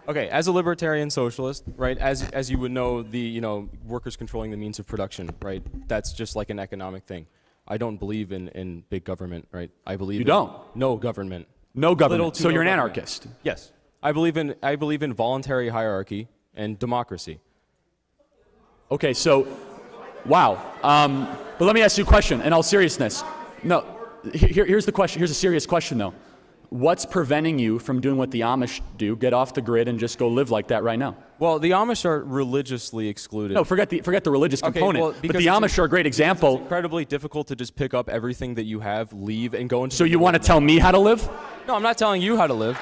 Okay, as a libertarian socialist, right, as you would know, workers controlling the means of production, right, that's just like an economic thing. I don't believe in big government, right? I believe You don't? No government. No government. So no you're an government. anarchist? Yes. I believe in voluntary hierarchy and democracy. Okay, so, wow. But let me ask you a question in all seriousness. No, here's the question. Here's a serious question, though. What's preventing you from doing what the Amish do, get off the grid and just go live like that right now? Well, the Amish are religiously excluded. No, forget the religious component. Well, but the Amish are a great example. It's incredibly difficult to just pick up everything that you have, leave, and go into. So you want to tell me how to live? No, I'm not telling you how to live.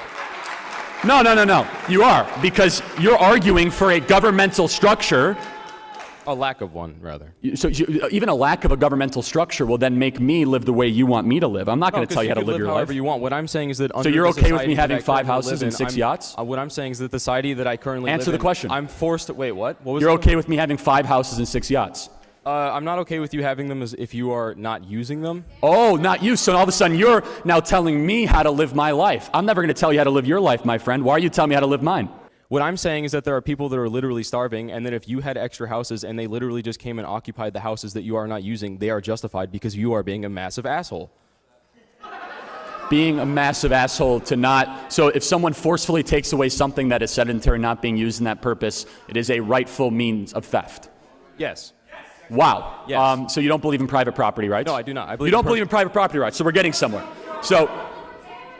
No. You are, because you're arguing for a governmental structure. A lack of one, rather. So even a lack of a governmental structure will then make me live the way you want me to live. I'm not going to tell you how to live your life. However you want. What I'm saying is that under so you're the okay with me society having that I 5 currently houses and 6 yachts? What I'm saying is that the society that I currently live in. Answer the question. I'm forced to wait. What? What was? You're okay with me having 5 houses and 6 yachts? I'm not okay with you having them as if you are not using them. Oh, not you. So all of a sudden you're now telling me how to live my life. I'm never going to tell you how to live your life, my friend. Why are you telling me how to live mine? What I'm saying is that there are people that are literally starving, and that if you had extra houses and they literally just came and occupied the houses that you are not using, they are justified because you are being a massive asshole. Being a massive asshole to not... So if someone forcefully takes away something that is sedentary, not being used in that purpose, it is a rightful means of theft. Yes. Wow. Yes. So you don't believe in private property rights? No, I do not. You don't believe in private property rights, so we're getting somewhere.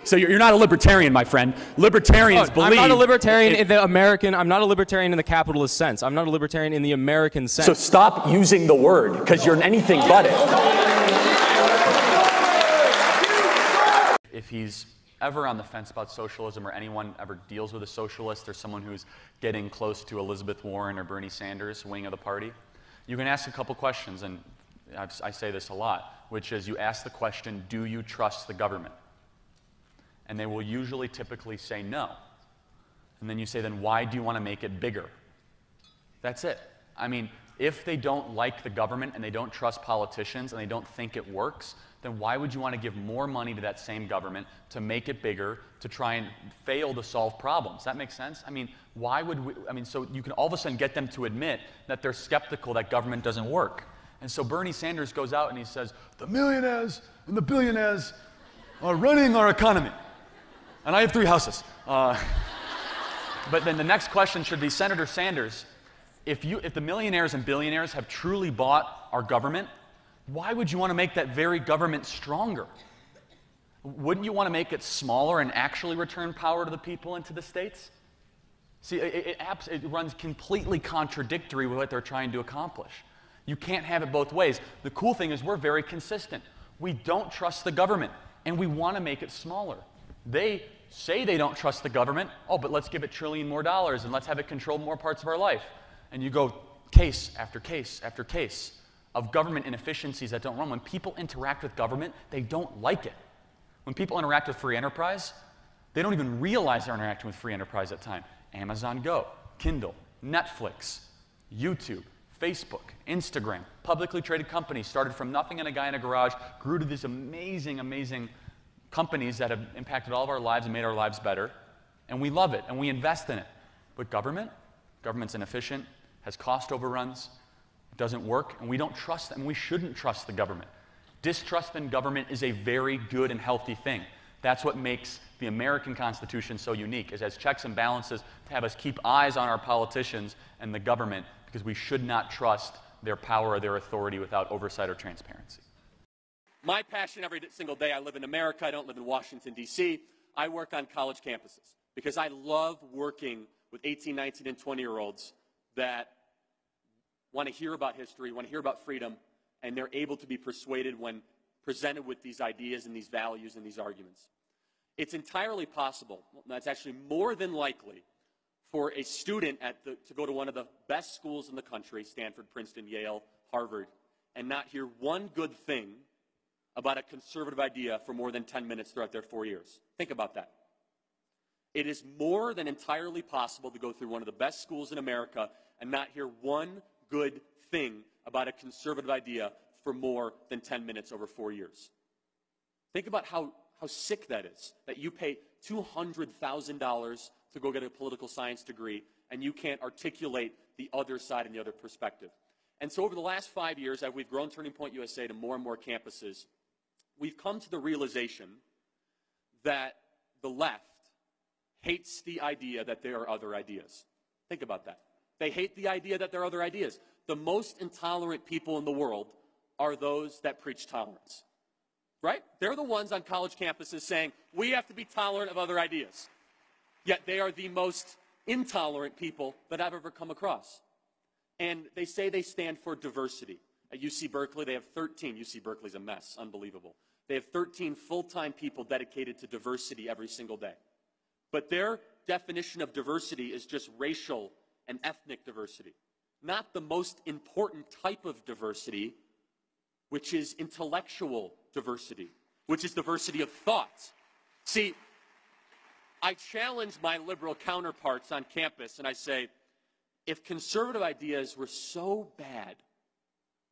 So you're not a libertarian, my friend. Libertarians believe... I'm not a libertarian in the American... I'm not a libertarian in the capitalist sense. I'm not a libertarian in the American sense. So stop using the word, because you're anything but it. If he's ever on the fence about socialism, or anyone ever deals with a socialist or someone who's getting close to Elizabeth Warren or Bernie Sanders, wing of the party, you can ask a couple questions, and I say this a lot, which is you ask the question, do you trust the government? And they will usually typically say no. And then you say, then why do you want to make it bigger? That's it. I mean, if they don't like the government and they don't trust politicians and they don't think it works, then why would you want to give more money to that same government to make it bigger, to try and fail to solve problems? That makes sense? I mean, why would we, so you can all of a sudden get them to admit that they're skeptical that government doesn't work. And so Bernie Sanders goes out and he says, the millionaires and the billionaires are running our economy. And I have 3 houses. But then the next question should be, Senator Sanders, if the millionaires and billionaires have truly bought our government, why would you want to make that very government stronger? Wouldn't you want to make it smaller and actually return power to the people and to the states? See, it runs completely contradictory with what they're trying to accomplish. You can't have it both ways. The cool thing is we're very consistent. We don't trust the government, and we want to make it smaller. They say they don't trust the government. Oh, but let's give it $1 trillion more and let's have it control more parts of our life. And you go case after case after case of government inefficiencies that don't run. When people interact with government, they don't like it. When people interact with free enterprise, they don't even realize they're interacting with free enterprise at the time. Amazon Go, Kindle, Netflix, YouTube, Facebook, Instagram, publicly traded companies started from nothing and a guy in a garage, grew to these amazing, amazing companies that have impacted all of our lives and made our lives better, and we love it, and we invest in it. But government's inefficient, has cost overruns, doesn't work, and we don't trust them, and we shouldn't trust the government. Distrust in government is a very good and healthy thing. That's what makes the American Constitution so unique, is as checks and balances to have us keep eyes on our politicians and the government, because we should not trust their power or their authority without oversight or transparency. My passion every single day, I live in America, I don't live in Washington, D.C. I work on college campuses because I love working with 18, 19, and 20-year-olds that want to hear about history, want to hear about freedom, and they're able to be persuaded when presented with these ideas and these values and these arguments. It's entirely possible, that's actually more than likely, for a student to go to one of the best schools in the country, Stanford, Princeton, Yale, Harvard, and not hear one good thing about a conservative idea for more than 10 minutes throughout their 4 years. Think about that. It is more than entirely possible to go through one of the best schools in America and not hear one good thing about a conservative idea for more than 10 minutes over 4 years. Think about how how sick that is, that you pay $200,000 to go get a political science degree, and you can't articulate the other side and the other perspective. And so over the last 5 years, as we've grown Turning Point USA to more and more campuses, we've come to the realization that the left hates the idea that there are other ideas. Think about that. They hate the idea that there are other ideas. The most intolerant people in the world are those that preach tolerance. Right? They're the ones on college campuses saying, we have to be tolerant of other ideas. Yet they are the most intolerant people that I've ever come across. And they say they stand for diversity. At UC Berkeley, they have 13. UC Berkeley's a mess. Unbelievable. They have 13 full-time people dedicated to diversity every single day. But their definition of diversity is just racial and ethnic diversity. Not the most important type of diversity, which is intellectual diversity, which is diversity of thought. See, I challenge my liberal counterparts on campus and I say, if conservative ideas were so bad,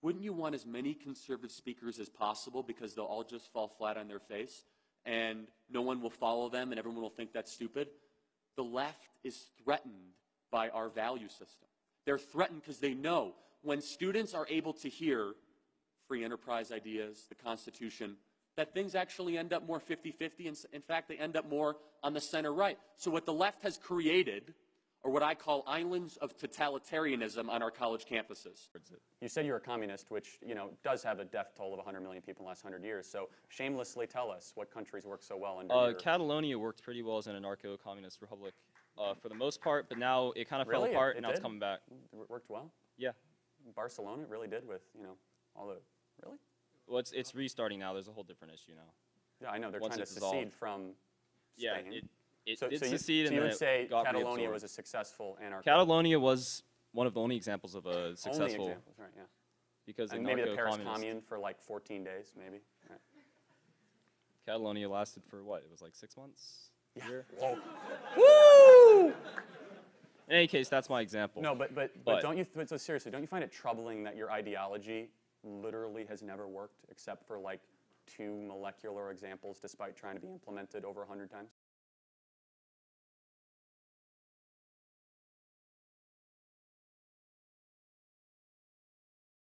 wouldn't you want as many conservative speakers as possible because they'll all just fall flat on their face and no one will follow them and everyone will think that's stupid? The left is threatened by our value system. They're threatened because they know when students are able to hear free enterprise ideas, the Constitution, that things actually end up more 50-50. In fact, they end up more on the center right. So what the left has created are what I call islands of totalitarianism on our college campuses. You said you're a communist, which, does have a death toll of 100 million people in the last 100 years. So shamelessly tell us what countries work so well under your... Catalonia worked pretty well as an anarcho-communist republic for the most part, but now it kind of fell apart, and now it's coming back. It worked well? Yeah. Barcelona really did with, all the... Really? Well, it's restarting now. There's a whole different issue now. Yeah, I know. They're Once trying to secede from Spain. Yeah, it so did you secede, and would then it say got Catalonia reabsorbed. was a successful anarcho... Catalonia was one of the only examples of a successful... Only examples, right, yeah. Because and maybe the Paris anarcho-communist... Commune for like 14 days, maybe. Right. Catalonia lasted for what? It was like 6 months? Yeah. Year? Whoa. Woo! In any case, that's my example. No, but don't you, so seriously, don't you find it troubling that your ideology literally has never worked except for like 2 molecular examples despite trying to be implemented over 100 times?